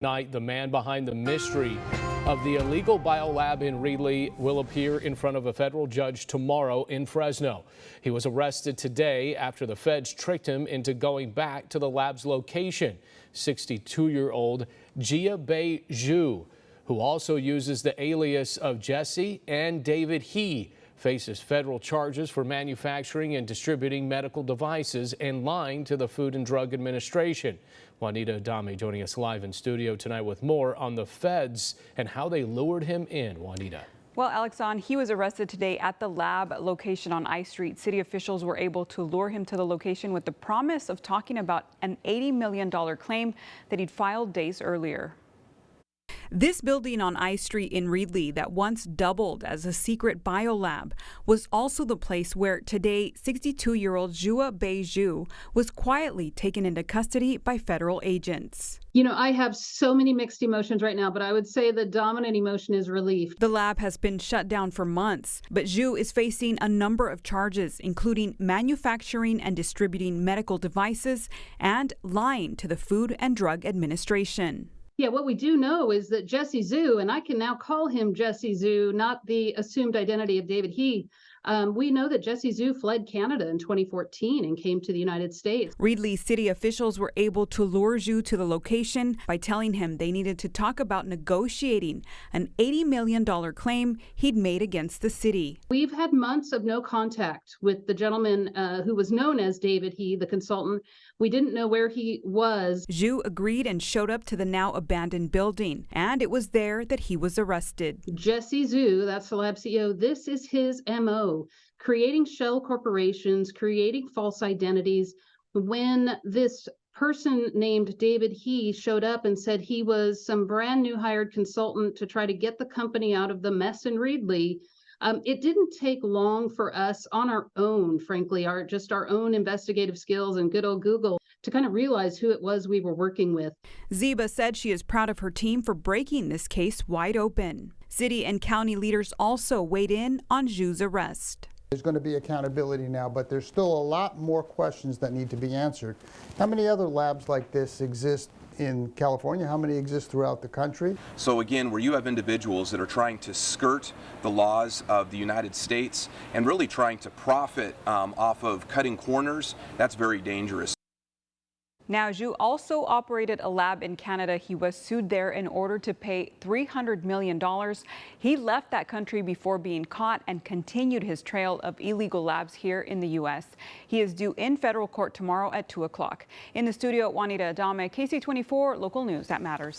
Night, the man behind the mystery of the illegal biolab in Reedley will appear in front of a federal judge tomorrow in Fresno. He was arrested today after the feds tricked him into going back to the lab's location. 62-year-old Jia-Bei Zhu, who also uses the alias of Jesse and David He, faces federal charges for manufacturing and distributing medical devices and lying to the Food and Drug Administration. Juanita Adame joining us live in studio tonight with more on the feds and how they lured him in. Juanita. Well, Alexon, he was arrested today at the lab location on I Street. City officials were able to lure him to the location with the promise of talking about an $80 million claim that he'd filed days earlier. This building on I Street in Reedley that once doubled as a secret biolab was also the place where today 62-year-old Jia-Bei Zhu was quietly taken into custody by federal agents. You know, I have so many mixed emotions right now, but I would say the dominant emotion is relief. The lab has been shut down for months, but Zhu is facing a number of charges, including manufacturing and distributing medical devices and lying to the Food and Drug Administration. Yeah, what we do know is that Jesse Zhu, and I can now call him Jesse Zhu, not the assumed identity of David He. We know that Jesse Zhu fled Canada in 2014 and came to the United States. Reedley city officials were able to lure Zhu to the location by telling him they needed to talk about negotiating an $80 million claim he'd made against the city. We've had months of no contact with the gentleman who was known as David He, the consultant. We didn't know where he was. Zhu agreed and showed up to the now abandoned building, and it was there that he was arrested. Jesse Zhu, that's the lab CEO, this is his MO, creating shell corporations, creating false identities. When this person named David He showed up and said he was some brand new hired consultant to try to get the company out of the mess in Reedley, it didn't take long for us on our own, frankly, our own investigative skills and good old Google to kind of realize who it was we were working with. Ziba said she is proud of her team for breaking this case wide open. City and county leaders also weighed in on Zhu's arrest. There's going to be accountability now, but there's still a lot more questions that need to be answered. How many other labs like this exist in California? How many exist throughout the country? So again, where you have individuals that are trying to skirt the laws of the United States and really trying to profit off of cutting corners, that's very dangerous. Now, Zhu also operated a lab in Canada. He was sued there in order to pay $300 million. He left that country before being caught and continued his trail of illegal labs here in the U.S. He is due in federal court tomorrow at 2 o'clock. In the studio, Juanita Adame, KC24 Local News that matters.